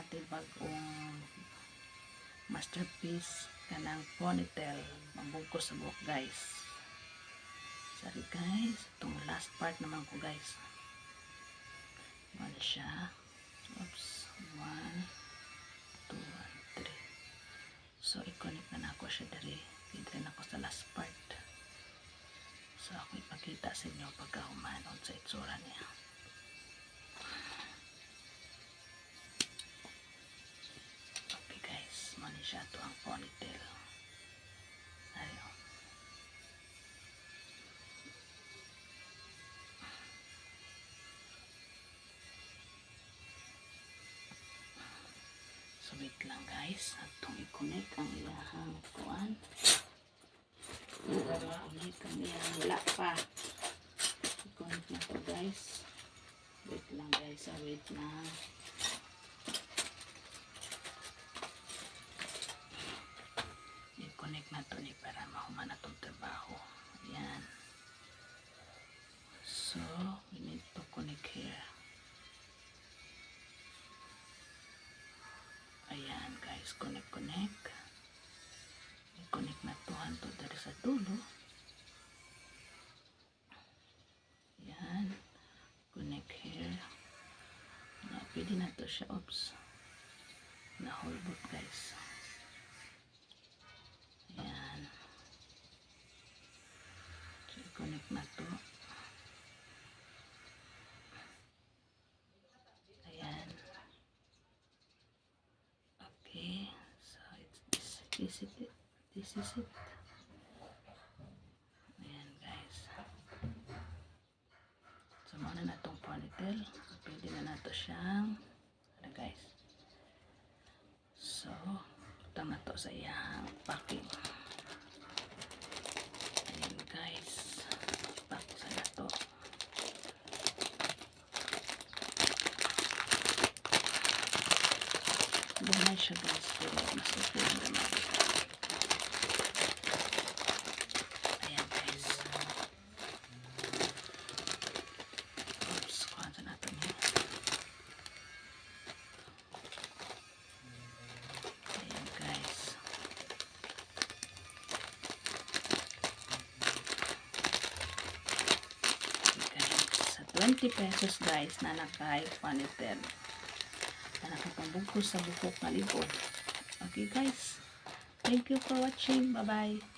natin bagong masterpiece kanang ponytail mabugkos sa buhok guys. Sorry guys, itong last part naman ko guys. One siya. Oops, 1, 2, 3. So i-connect na ako siya dari. Pidrin ako sa last part. So ako ipakita sa inyo pagkahumanon sa itsura niya. Okay guys, mani siya ito ang ponytail. Ayun. So wait lang guys, atong i-connect ang ilahang kuan. I-connect ang ilahang wala pa. I-connect na po guys. Wait lang guys, wait lang. I-connect na to ni para mahuman na itong trabaho. Ayan. So, we need to connect here. Ayan guys, connect. I-connect na to hanto dari sa dulo. Ayan. Connect here. Na, pwede na to siya. Oops. Na-holbot guys. Ayan. So, i-connect na to. Ayan. Okay. So, this is it. Ayan guys. So, muna na itong ponytail. Pwede na nato siyang guys. So, putang na to sa iyang packing. Ayan guys. Pack sa na to. Buhay siya guys. Pero mas okay naman. Ayan guys. Oops. Kuha sa natin yun. Ayan guys. Okay guys. Sa 20 pesos guys na nakay ponytail. Na nakapambugkos sa buhok na libo. Okay guys. Thank you for watching. Bye-bye.